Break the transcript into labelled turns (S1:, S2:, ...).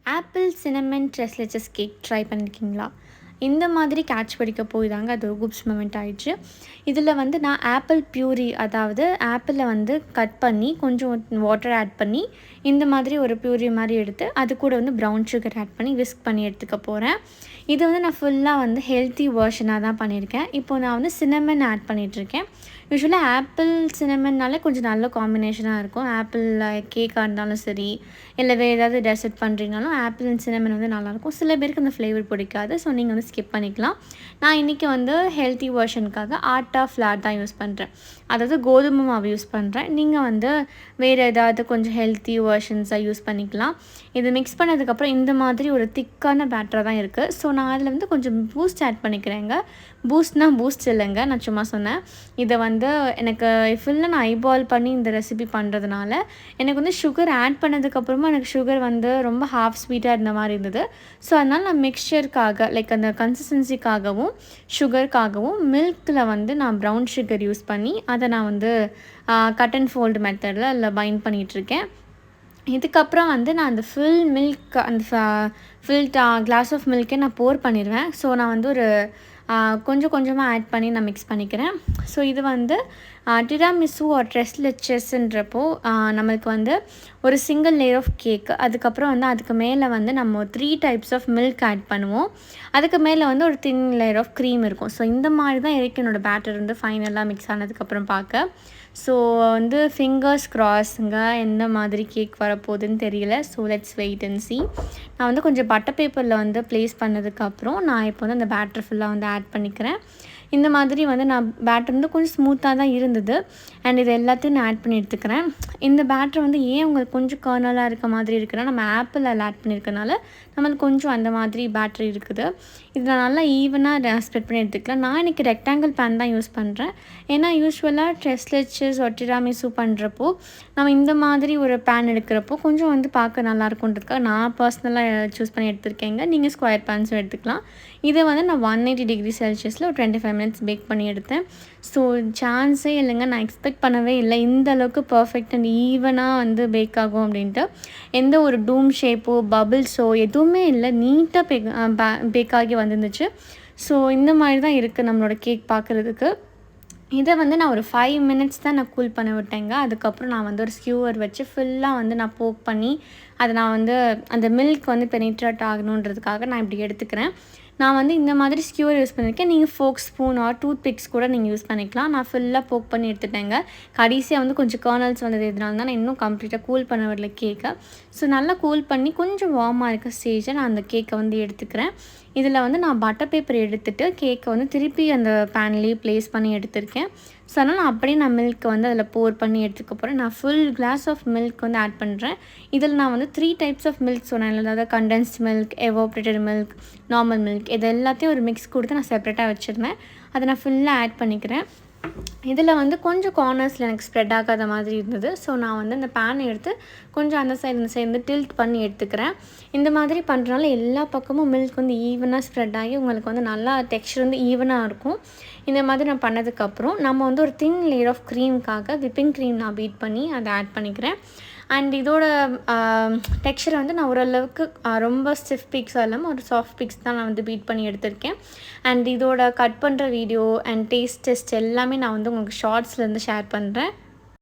S1: Apple cinnamon tres leches cake try பண்ணியிருக்கீங்களா? இந்த மாதிரி கேட்ச் பிடிக்க போய் தாங்க அது ஒரு குப்ஸ் மொமெண்ட் ஆயிடுச்சு. இதில் வந்து நான் ஆப்பிள் பியூரி, அதாவது ஆப்பிளை வந்து கட் பண்ணி கொஞ்சம் வாட்டர் ஆட் பண்ணி இந்த மாதிரி ஒரு பியூரி மாதிரி எடுத்து அது கூட வந்து ப்ரௌன் சுகர் ஆட் பண்ணி விஸ்க் பண்ணி எடுத்துக்க போகிறேன். இது வந்து நான் ஃபுல்லாக வந்து ஹெல்த்தி வெர்ஷனாக தான் பண்ணியிருக்கேன். இப்போது நான் வந்து சினமன் ஆட் பண்ணிகிட்ருக்கேன். யூஸ்வலாக ஆப்பிள் சினமன்னாலே கொஞ்சம் நல்ல காம்பினேஷனாக இருக்கும். ஆப்பிளில் கேக்காக இருந்தாலும் சரி, இல்லை வேறு ஏதாவது டெசர்ட் பண்ணுறீங்கனாலும் ஆப்பிள் அண்ட் சினமன் வந்து நல்லாயிருக்கும். சில பேருக்கு அந்த ஃப்ளேவர் பிடிக்காது, ஸோ நீங்கள் வந்து ஸ்கிப் பண்ணிக்கலாம். நான் இன்றைக்கி வந்து ஹெல்த்தி வெர்ஷனுக்காக ஆட்டா ஃப்ளார் தான் யூஸ் பண்ணுறேன், அதாவது கோதுமை மாவு யூஸ் பண்ணுறேன். நீங்கள் வந்து வேறு ஏதாவது கொஞ்சம் ஹெல்த்தி வெர்ஷன்ஸாக யூஸ் பண்ணிக்கலாம். இது மிக்ஸ் பண்ணதுக்கப்புறம் இந்த மாதிரி ஒரு திக்கான பேட்டராக தான் இருக்குது. ஸோ நான் அதில் வந்து கொஞ்சம் பூஸ்ட் ஆட் பண்ணிக்கிறேங்க. பூஸ்ட் இல்லைங்க, நான் சும்மா சொன்னேன். இதை வந்து எனக்கு ஃபுல்லாக நான் ஐபால் பண்ணி இந்த ரெசிபி பண்ணுறதுனால எனக்கு வந்து சுகர் ஆட் பண்ணதுக்கப்புறமா எனக்கு சுகர் வந்து ரொம்ப ஹாஃப் ஸ்வீட்டாக இருந்த மாதிரி இருந்தது. ஸோ அதனால் நான் மிக்சருக்காக, லைக் அந்த கன்சிஸ்டன்சிக்காகவும் சுகருக்காகவும் மில்கில் வந்து நான் ப்ரௌன் சுகர் யூஸ் பண்ணி அதை நான் வந்து கட் அண்ட் ஃபோல்டு மெத்தடில் அதில் பைண்ட் பண்ணிகிட்ருக்கேன். இதுக்கப்புறம் வந்து நான் அந்த ஃபுல் மில்க், அந்த ஃபில் கிளாஸ் ஆஃப் மில்க்கே நான் போர் பண்ணிடுவேன். ஸோ நான் வந்து ஒரு கொஞ்சம் கொஞ்சமாக ஆட் பண்ணி நான் மிக்ஸ் பண்ணிக்கிறேன். ஸோ இது வந்து டிராமிசு ஆர் ட்ரெஸ்லெச்சஸ்ன்றப்போ நம்மளுக்கு வந்து ஒரு சிங்கிள் லேயர் ஆஃப் கேக், அதுக்கப்புறம் வந்து அதுக்கு மேலே வந்து நம்ம 3 டைப்ஸ் ஆஃப் மில்க் ஆட் பண்ணுவோம். அதுக்கு மேலே வந்து ஒரு தின் லேயர் ஆஃப் க்ரீம் இருக்கும். ஸோ இந்த மாதிரி தான் இருக்குது என்னோடய பேட்டர் வந்து ஃபைனலாக மிக்ஸ் ஆனதுக்கப்புறம் பார்க்க. ஸோ வந்து ஃபிங்கர்ஸ் க்ராஸுங்க, எந்த மாதிரி கேக் வரப்போகுதுன்னு தெரியல. So let's wait and see. நான் வந்து கொஞ்சம் பட்டர் பேப்பரில் வந்து ப்ளேஸ் பண்ணதுக்கப்புறம் நான் இப்போ வந்து அந்த பேட்டர் ஃபுல்லாக வந்து ஆட் பண்ணிக்கிறேன். இந்த மாதிரி வந்து நான் பேட்டர் வந்து கொஞ்சம் ஸ்மூத்தாக தான் இருந்தது. அண்ட் இது எல்லாத்தையும் நான் ஆட் பண்ணி எடுத்துக்கிறேன். இந்த பேட்டர் வந்து ஏன் உங்களுக்கு கொஞ்சம் கர்னலாக இருக்க மாதிரி இருக்குன்னா, நம்ம ஆப்பிள் அதில் ஆட் பண்ணியிருக்கனால நம்மளுக்கு கொஞ்சம் அந்த மாதிரி பேட்டர் இருக்குது. இது நான் நல்லா ஈவனாக ஸ்ப்ரெட் பண்ணி எடுத்துக்கலாம். நான் இன்றைக்கி ரெக்டாங்கிள் பேன் தான் யூஸ் பண்ணுறேன். ஏன்னா யூஸ்வலாக ட்ரெஸ்லெச்சஸ் ஒரு டிராமிசு பண்ணுறப்போ நம்ம இந்த மாதிரி ஒரு பேன் எடுக்கிறப்போ கொஞ்சம் வந்து பார்க்க நல்லாயிருக்குன்றதுக்காக நான் பர்சனலாக சூஸ் பண்ணி எடுத்திருக்கேங்க. நீங்கள் ஸ்கொயர் பேன்ஸும் எடுத்துக்கலாம். இதை வந்து நான் 180 டிகிரி செல்சியஸில் ஒரு 25 மினிட்ஸ் பேக் பண்ணி எடுத்தேன். ஸோ சான்ஸே இல்லைங்க, நான் எக்ஸ்பெக்ட் பண்ணவே இல்லை இந்த அளவுக்கு பர்ஃபெக்ட் அண்ட் ஈவனாக வந்து பேக் ஆகும் அப்படின்ட்டு. எந்த ஒரு டூம் ஷேப்போ பபிள்ஸோ எதுவுமே இல்லை, நீட்டாக பேக் ஆகி வந்துருந்துச்சு. ஸோ இந்த மாதிரி தான் இருக்குது நம்மளோட கேக் பார்க்குறதுக்கு. இதை வந்து நான் ஒரு 5 மினிட்ஸ் தான் நான் கூல் பண்ண விட்டேங்க. அதுக்கப்புறம் நான் வந்து ஒரு ஸ்கியூவர் வச்சு ஃபுல்லாக வந்து நான் போக் பண்ணி அதை நான் வந்து அந்த மில்க் வந்து பெனிட்ரேட் ஆகணுன்றதுக்காக நான் இப்படி எடுத்துக்கிறேன். நான் வந்து இந்த மாதிரி ஸ்கியூவர் யூஸ் பண்ணியிருக்கேன். நீங்கள் fork, spoon or toothpicks கூட நீங்கள் யூஸ் பண்ணிக்கலாம். நான் ஃபுல்லாக போக் பண்ணி எடுத்துட்டேங்க. கடைசியாக வந்து கொஞ்சம் கர்னல்ஸ் வந்தது, இதனால தான் நான் இன்னும் கம்ப்ளீட்டாக கூல் பண்ண விடல கேக்கை. ஸோ நல்லா கூல் பண்ணி கொஞ்சம் வார்மாக இருக்க ஸ்டேஜை நான் அந்த கேக்கை வந்து எடுத்துக்கிறேன். இதில் வந்து நான் பட்டர் பேப்பர் எடுத்துகிட்டு கேக்கை வந்து திருப்பி அந்த பேன்லேயே ப்ளேஸ் பண்ணி எடுத்திருக்கேன். ஸோ அதனால் நான் அப்படியே நான் மில்க்கை வந்து அதில் போர் பண்ணி எடுத்துக்க போகிறேன். நான் ஃபுல் கிளாஸ் ஆஃப் மில்க் வந்து ஆட் பண்ணுறேன். இதில் நான் வந்து 3 டைப்ஸ் ஆஃப் மில்க் சொன்னேன், அதாவது condensed milk, evaporated milk, normal milk. இது எல்லாத்தையும் ஒரு மிக்ஸ் கொடுத்து நான் செப்பரேட்டாக வச்சுருந்தேன். அதை நான் ஃபுல்லாக ஆட் பண்ணிக்கிறேன். இதில் வந்து கொஞ்சம் கார்னர்ஸில் எனக்கு ஸ்ப்ரெட் ஆகாத மாதிரி இருந்தது. ஸோ நான் வந்து அந்த பேனை எடுத்து கொஞ்சம் அந்த சைடு இந்த சைடு டில்ட் பண்ணி எடுத்துக்கிறேன். இந்த மாதிரி பண்ணுறனால எல்லா பக்கமும் மில்க் வந்து ஈவனாக ஸ்ப்ரெட் ஆகி உங்களுக்கு வந்து நல்லா டெக்ஸ்சர் வந்து ஈவனாக இருக்கும். இந்த மாதிரி நான் பண்ணதுக்கப்புறம் நம்ம வந்து ஒரு தின் லேயர் ஆஃப் க்ரீமுக்காக விப்பிங் க்ரீம் நான் பீட் பண்ணி அதை ஆட் பண்ணிக்கிறேன். அண்ட் இதோட டெக்ஸ்சர் வந்து நான் ஓரளவுக்கு ரொம்ப ஸ்டிஃப் பிக்ஸாக இல்லாமல் ஒரு சாஃப்ட் பிக்ஸ் தான் நான் வந்து பீட் பண்ணி எடுத்திருக்கேன். அண்ட் இதோட கட் பண்ணுற வீடியோ அண்ட் டேஸ்ட் டெஸ்ட் எல்லாமே நான் வந்து உங்களுக்கு ஷார்ட்ஸ்லேருந்து ஷேர் பண்ணுறேன்.